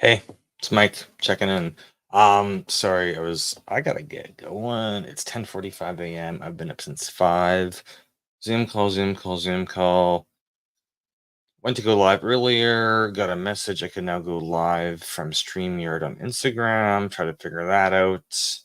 Hey, it's Mike checking in. Sorry, I gotta get going. It's 10:45 a.m. I've been up since 5. Zoom call, Zoom call, Zoom call. Went to go live earlier, got a message I could now go live from StreamYard on Instagram, try to figure that out.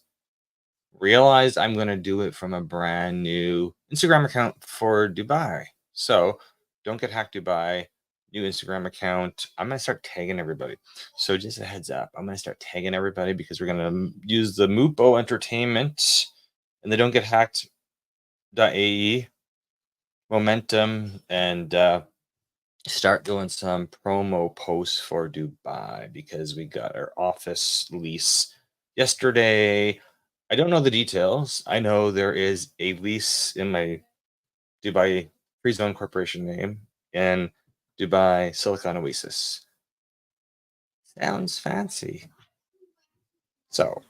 Realized I'm gonna do it from a brand new Instagram account for Dubai. So don't get hacked Dubai. New Instagram account. I'm gonna start tagging everybody. So just a heads up, I'm gonna start tagging everybody because we're gonna use the Mupo Entertainment and the Don't Get Hacked .ae momentum and start doing some promo posts for Dubai because we got our office lease yesterday. I don't know the details. I know there is a lease in my Dubai Free Zone Corporation name and Dubai Silicon Oasis. Sounds fancy. So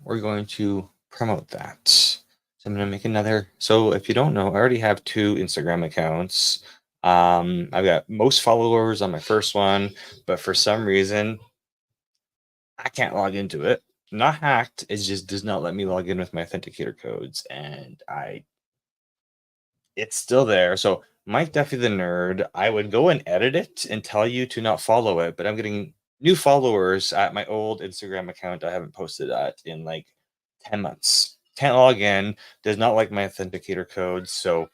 we're going to promote that. So I'm going to make another. So if you don't know, I already have two Instagram accounts. I've got most followers on my first one, but for some reason, I can't log into it. Not hacked. It just does not let me log in with my authenticator codes, and it's still there. So Mike Duffy the nerd, I would go and edit it and tell you to not follow it, but I'm getting new followers at my old Instagram account. I haven't posted that in like 10 months. Can't log in, does not like my authenticator code. So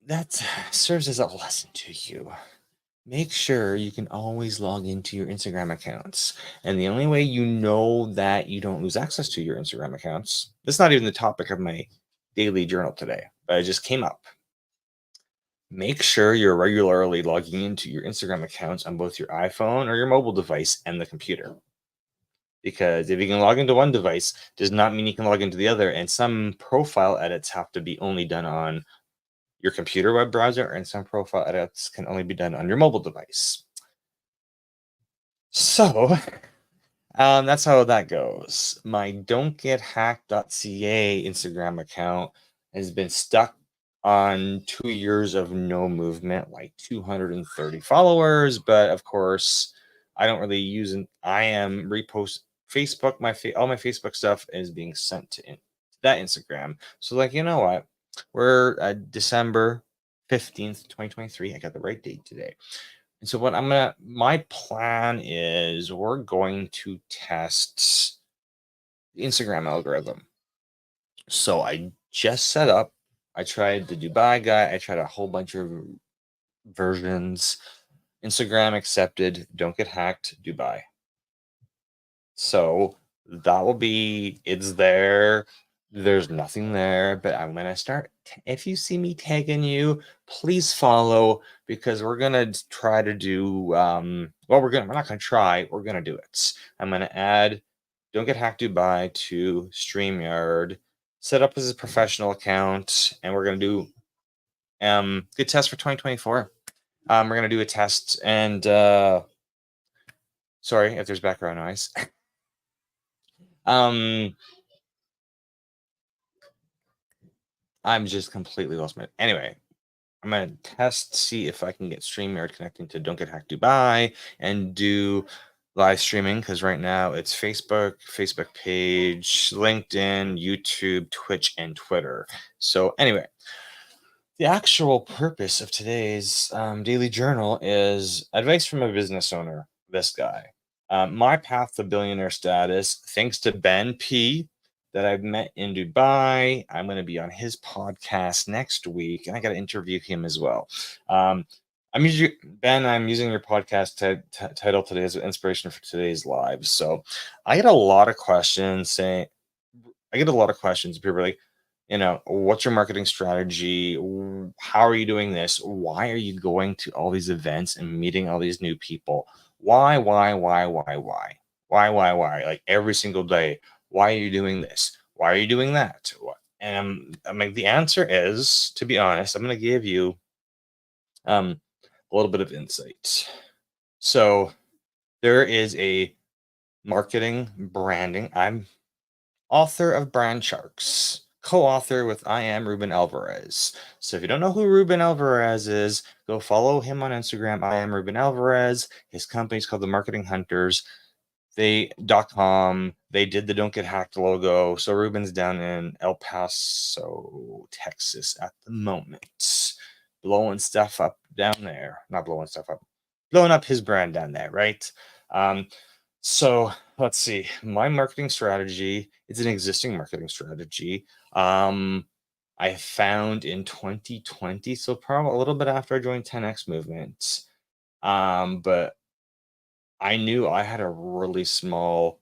that serves as a lesson to you. Make sure you can always log into your Instagram accounts. And the only way you know that you don't lose access to your Instagram accounts, that's not even the topic of my daily journal today, but it just came up. Make sure you're regularly logging into your Instagram accounts on both your iPhone or your mobile device and the computer. Because if you can log into one device, does not mean you can log into the other. And some profile edits have to be only done on your computer web browser, and some profile edits can only be done on your mobile device. So that's how that goes. My don'tgethacked.ca Instagram account has been stuck on 2 years of no movement, like 230 followers. But of course, I don't really use it. I am repost Facebook. All my Facebook stuff is being sent to that Instagram. So like, you know what? We're December 15th, 2023. I got the right date today. And so my plan is we're going to test the Instagram algorithm. So I just set up, I tried the Dubai guy, I tried a whole bunch of versions. Instagram accepted, don't get hacked, Dubai. So that will be, it's there. There's nothing there, but I'm gonna start. If you see me tagging you, please follow because we're gonna try to do. We're not gonna try. We're gonna do it. I'm gonna add. Don't get hacked Dubai to StreamYard. Set up as a professional account, and we're gonna do good test for 2024. We're gonna do a test, and sorry if there's background noise. um I'm just completely lost my. Anyway, I'm gonna test, see if I can get StreamYard connecting to Don't Get Hacked Dubai and do live streaming because right now it's Facebook, Facebook page, LinkedIn, YouTube, Twitch, and Twitter. So anyway, the actual purpose of today's daily journal is advice from a business owner. This guy, my path to billionaire status, thanks to Ben P that I've met in Dubai. I'm going to be on his podcast next week, and I got to interview him as well. I'm using Ben. I'm using your podcast title today as an inspiration for today's live. So, I get a lot of questions saying, I get a lot of questions. People are like, what's your marketing strategy? How are you doing this? Why are you going to all these events and meeting all these new people? Why? Like every single day. Why are you doing this? Why are you doing that? And I'm like, the answer is, to be honest, I'm going to give you a little bit of insight. So there is a marketing branding. I'm author of Brand Sharks. co-author with I am Ruben Alvarez. So if you don't know who Ruben Alvarez is, go follow him on Instagram. I am Ruben Alvarez. His company's called the Marketing Hunters. They.com. They did the Don't Get Hacked logo. So Ruben's down in El Paso, Texas at the moment, blowing stuff up down there. Not blowing stuff up, blowing up his brand down there, right? So let's see. My marketing strategy, it's an existing marketing strategy. I found in 2020, so probably a little bit after I joined 10X Movement. But I knew I had a really small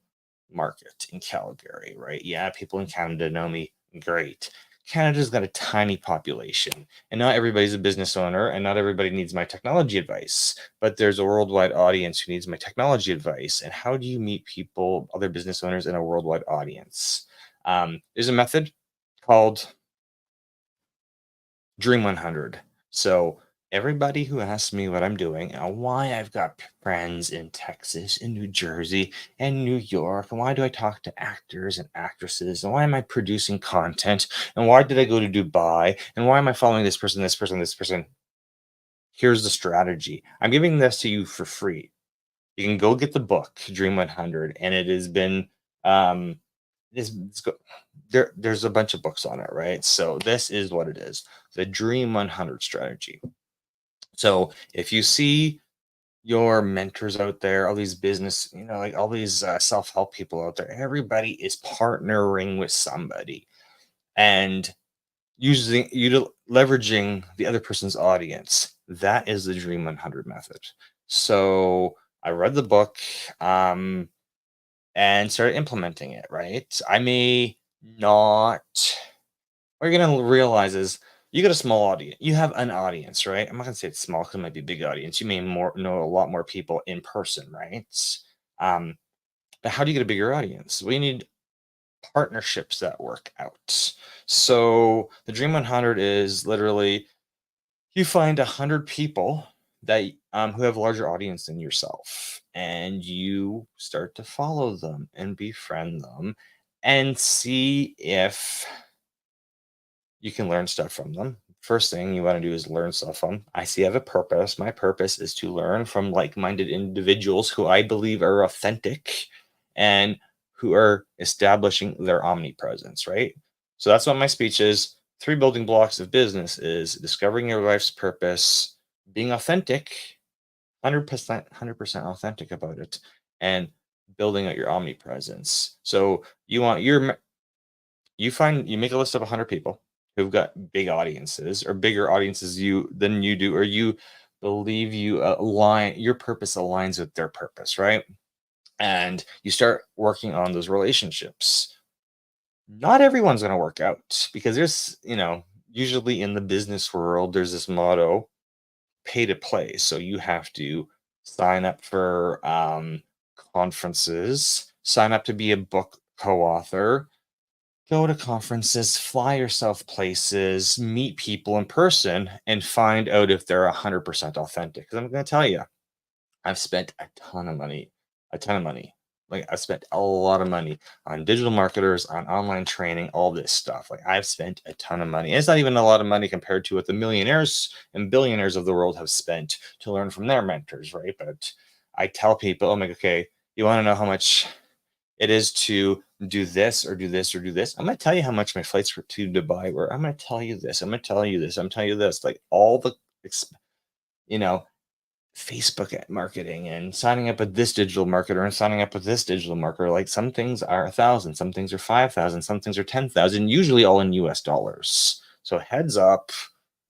market in Calgary, right? Yeah, people in Canada know me. Great. Canada's got a tiny population, and not everybody's a business owner, and not everybody needs my technology advice. But there's a worldwide audience who needs my technology advice. And how do you meet people, other business owners, in a worldwide audience? There's a method called Dream 100. So everybody who asks me what I'm doing and why I've got friends in Texas and New Jersey and New York, and why do I talk to actors and actresses, and why am I producing content, and why did I go to Dubai, and why am I following this person, this person, this person? Here's the strategy. I'm giving this to you for free. You can go get the book Dream 100, and it has been it's there's a bunch of books on it, right? So this is what it is: the Dream 100 strategy. So if you see your mentors out there, all these business, like all these self-help people out there, everybody is partnering with somebody and leveraging the other person's audience. That is the Dream 100 method. So I read the book and started implementing it, right? I may not, what you're going to realize is you got a small audience. You have an audience, right? I'm not going to say it's small because it might be a big audience. You may know a lot more people in person, right? Um, but how do you get a bigger audience? We need partnerships that work out. So the Dream 100 is literally you find 100 people that who have a larger audience than yourself, and you start to follow them and befriend them and see if you can learn stuff from them. First thing you want to do is learn stuff from. I see I have a purpose. My purpose is to learn from like-minded individuals who I believe are authentic and who are establishing their omnipresence, right? So that's what my speech is. 3 building blocks of business is discovering your life's purpose, being authentic, 100% authentic about it, and building out your omnipresence. So you make a list of 100 people who've got big audiences or bigger audiences than you do, or you believe your purpose aligns with their purpose, right? And you start working on those relationships. Not everyone's going to work out because usually in the business world, there's this motto, pay to play. So you have to sign up for conferences, sign up to be a book co-author, go to conferences, fly yourself places, meet people in person, and find out if they're 100% authentic. Because I'm going to tell you, I've spent a ton of money, a ton of money. Like I've spent a lot of money on digital marketers, on online training, all this stuff. Like I've spent a ton of money. And it's not even a lot of money compared to what the millionaires and billionaires of the world have spent to learn from their mentors, right? But I tell people, I'm like, okay, you want to know how much it is to do this or do this or do this? I'm going to tell you how much my flights to Dubai were. I'm going to tell you this. I'm going to tell you this. I'm telling you this. Like all the, you know, Facebook marketing and signing up with this digital marketer and signing up with this digital marketer. Like some things are 1,000, some things are 5,000, some things are 10,000, usually all in US dollars. So heads up,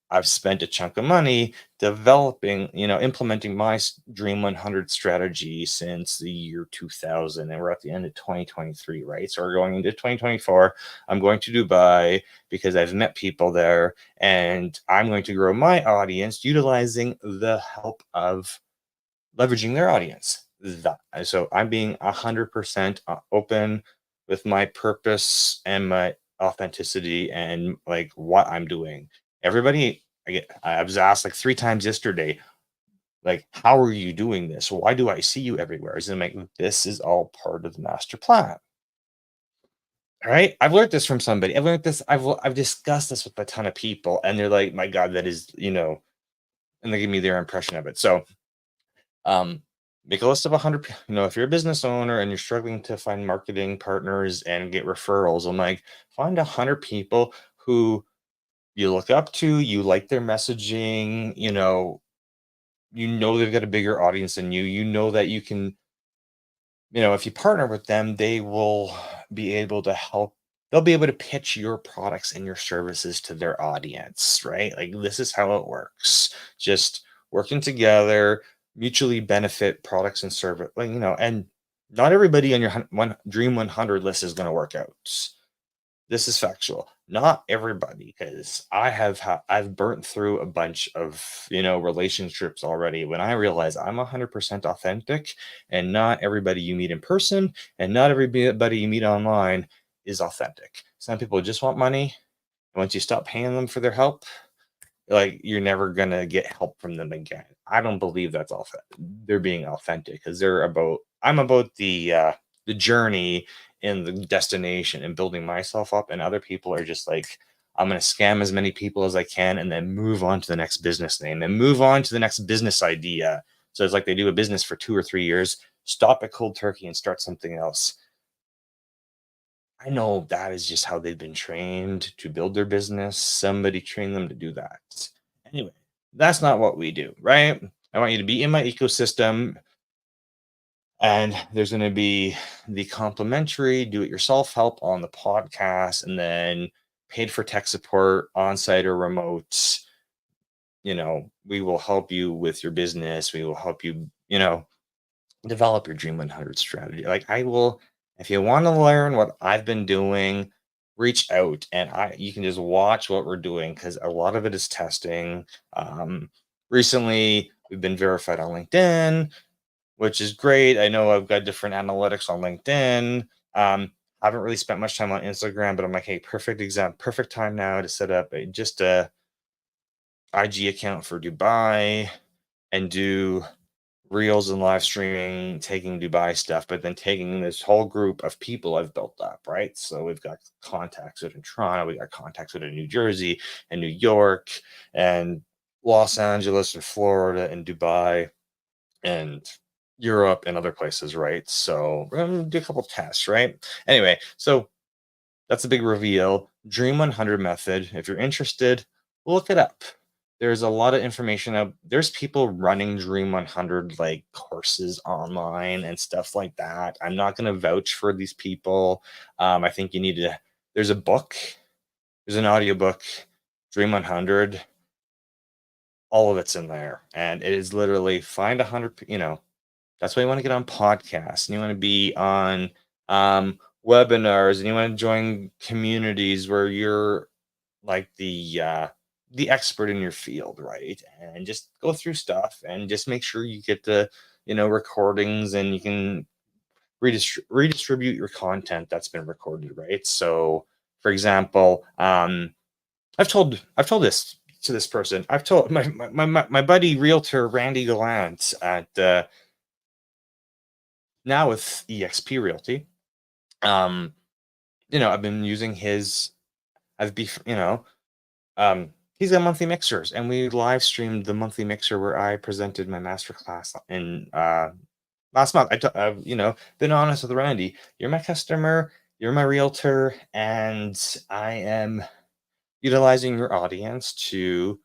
I've spent a chunk of money developing, implementing my Dream 100 strategy since the year 2000. And we're at the end of 2023, right? So we're going into 2024. I'm going to Dubai because I've met people there and I'm going to grow my audience utilizing the help of leveraging their audience. So I'm being 100% open with my purpose and my authenticity and like what I'm doing. Everybody, I was asked like 3 times yesterday, like, how are you doing this? Why do I see you everywhere? Is it like this is all part of the master plan? Right? I've learned this from somebody. I've learned this. I've discussed this with a ton of people, and they're like, "My God, that is," and they give me their impression of it. So, um, make a list of 100. If you're a business owner and you're struggling to find marketing partners and get referrals, I'm like, find 100 people who you look up to, you like their messaging, they've got a bigger audience than you. You know that you can, if you partner with them, they will be able to help. They'll be able to pitch your products and your services to their audience, right? Like this is how it works. Just working together, mutually benefit products and service, and not everybody on your one Dream 100 list is going to work out. This is factual. Not everybody, because I've burnt through a bunch of relationships already when I realize I'm 100% authentic, and not everybody you meet in person and not everybody you meet online is authentic. Some people just want money, and once you stop paying them for their help, like you're never gonna get help from them again. I don't believe that's they're being authentic, because I'm about the journey and the destination and building myself up, and other people are just like, I'm gonna scam as many people as I can and then move on to the next business name and move on to the next business idea. So it's like they do a business for 2 or 3 years, stop at cold turkey and start something else. I know that is just how they've been trained to build their business. Somebody trained them to do that. Anyway, that's not what we do, right? I want you to be in my ecosystem, and there's going to be the complimentary do it yourself help on the podcast, and then paid for tech support on site or remote. We will help you with your business. We will help you, develop your Dream 100 strategy. Like I will, if you want to learn what I've been doing, reach out, and you can just watch what we're doing, because a lot of it is testing. Recently, we've been verified on LinkedIn, which is great. I know I've got different analytics on LinkedIn. I haven't really spent much time on Instagram, but I'm like, hey, perfect time now to set up just a IG account for Dubai and do reels and live streaming, taking Dubai stuff, but then taking this whole group of people I've built up, right? So we've got contacts in Toronto, we got contacts in New Jersey and New York and Los Angeles and Florida and Dubai and Europe and other places, right? So we're gonna do a couple tests, right? Anyway, so that's a big reveal. Dream 100 method. If you're interested, look it up. There's a lot of information out. There's people running Dream 100 like courses online and stuff like that. I'm not going to vouch for these people. I think you need to. There's a book. There's an audiobook, Dream 100. All of it's in there, and it is literally find 100. That's why you want to get on podcasts, and you want to be on webinars, and you want to join communities where you're like the expert in your field, right? And just go through stuff and just make sure you get the recordings, and you can redistribute your content that's been recorded, right? So for example, I've told this to this person. I've told my buddy realtor Randy Gallant at now with EXP Realty. I've been using his. I've be he's got monthly mixers, and we live streamed the monthly mixer where I presented my masterclass in last month. I've been honest with Randy. You're my customer. You're my realtor, and I am utilizing your audience to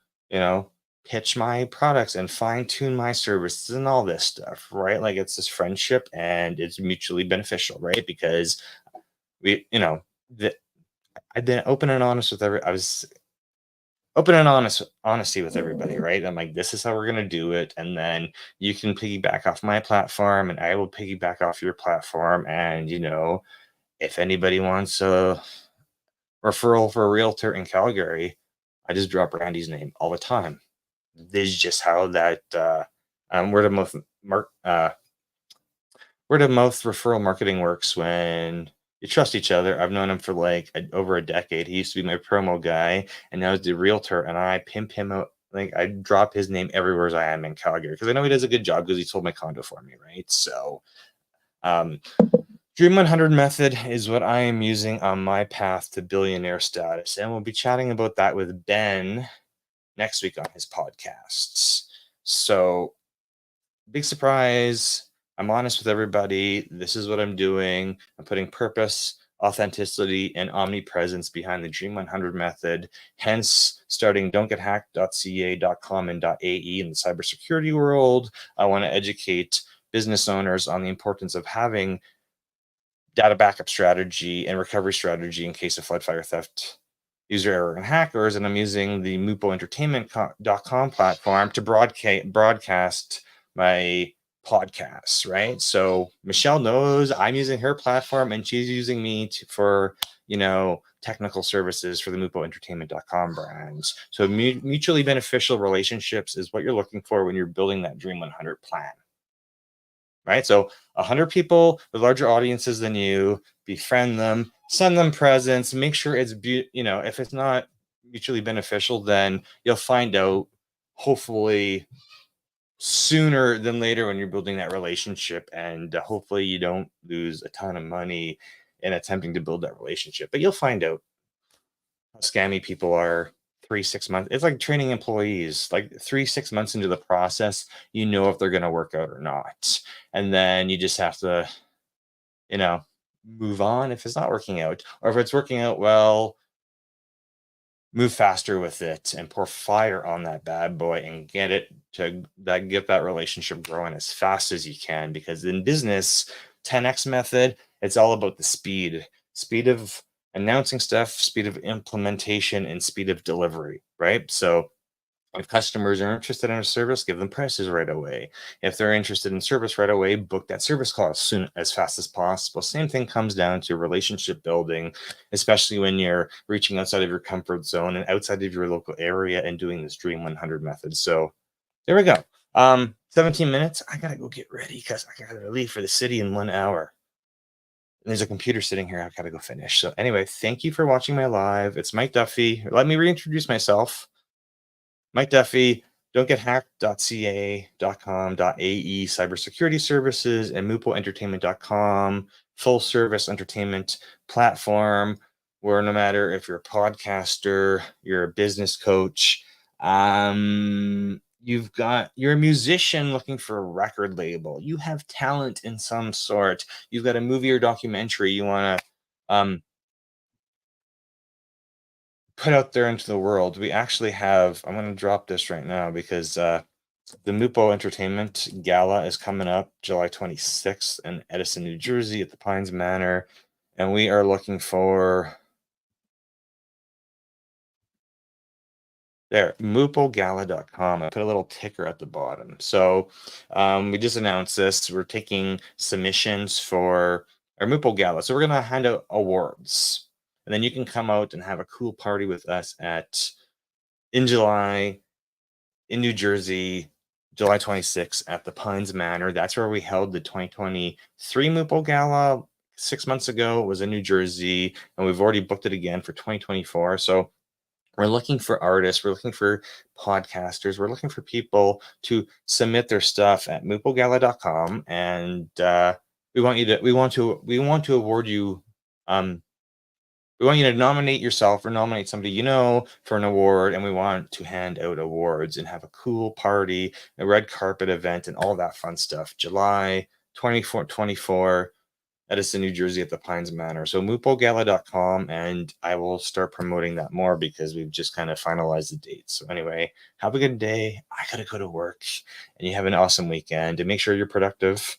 pitch my products and fine tune my services and all this stuff, right? Like it's this friendship, and it's mutually beneficial, right? Because we, the, I've been open and honest with I was open and honesty with everybody, right? I'm like, this is how we're gonna do it, and then you can piggyback off my platform, and I will piggyback off your platform, and if anybody wants a referral for a realtor in Calgary, I just drop Randy's name all the time. This is just how that word of mouth word of mouth referral marketing works when you trust each other. I've known him for like over a decade. He used to be my promo guy, and now he's the realtor, and I pimp him out. Like I drop his name everywhere as I am in Calgary, because I know he does a good job, because he sold my condo for me, right? So Dream 100 method is what I am using on my path to billionaire status. And we'll be chatting about that with Ben next week on his podcasts. So, big surprise. I'm honest with everybody. This is what I'm doing. I'm putting purpose, authenticity, and omnipresence behind the Dream 100 method. Hence, starting don'tgethacked.ca.com and .ae in the cybersecurity world. I want to educate business owners on the importance of having data backup strategy and recovery strategy in case of flood, fire, theft, user error, and hackers. And I'm using the mupoentertainment.com platform to broadcast my podcasts, right? So Michelle knows I'm using her platform and she's using me for, technical services for the mupoentertainment.com brands. So mutually beneficial relationships is what you're looking for when you're building that Dream 100 plan. Right. So 100 people with larger audiences than you, befriend them, send them presents, make sure it's, if it's not mutually beneficial, then you'll find out hopefully sooner than later when you're building that relationship. And hopefully you don't lose a ton of money in attempting to build that relationship. But you'll find out how scammy people are 3 6 months. It's like training employees, like 3 6 months into the process, if they're going to work out or not. And then you just have to, you know move on if it's not working out, or if it's working out well, move faster with it and pour fire on that bad boy and get that relationship growing as fast as you can. Because in business, 10x method, it's all about the speed of announcing stuff, speed of implementation, and speed of delivery, right? So if customers are interested in a service, give them prices right away. If they're interested in service right away, book that service call as fast as possible. Same thing comes down to relationship building, especially when you're reaching outside of your comfort zone and outside of your local area and doing this Dream 100 method. So there we go. 17 minutes. I gotta go get ready because I gotta leave for the city in 1 hour. And there's a computer sitting here. I gotta go finish. So anyway, thank you for watching my live. It's Mike Duffy. Let me reintroduce myself. Mike Duffy, don'tgethacked.ca.com.ae, cybersecurity services, and mupoentertainment.com, full service entertainment platform where no matter if you're a podcaster, you're a business coach, you're a musician looking for a record label, you have talent in some sort, you've got a movie or documentary you want to put out there into the world. We actually have, I'm going to drop this right now because the Mupo Entertainment Gala is coming up July 26th in Edison, New Jersey at the Pines Manor. And we are looking for mupogala.com. I put a little ticker at the bottom. So we just announced this. We're taking submissions for our Mupo Gala. So we're going to hand out awards. And then you can come out and have a cool party with us in July in New Jersey, July 26th at the Pines Manor. That's where we held the 2023 Mupo Gala 6 months ago. It was in New Jersey, and we've already booked it again for 2024. So we're looking for artists, we're looking for podcasters, we're looking for people to submit their stuff at mupogala.com, and we want to award you. We want you to nominate yourself or nominate somebody for an award, and we want to hand out awards and have a cool party, a red carpet event, and all that fun stuff. July 24, Edison, New Jersey at the Pines Manor. So mupogala.com, and I will start promoting that more because we've just kind of finalized the dates. So anyway, have a good day. I gotta go to work, and you have an awesome weekend, and make sure you're productive.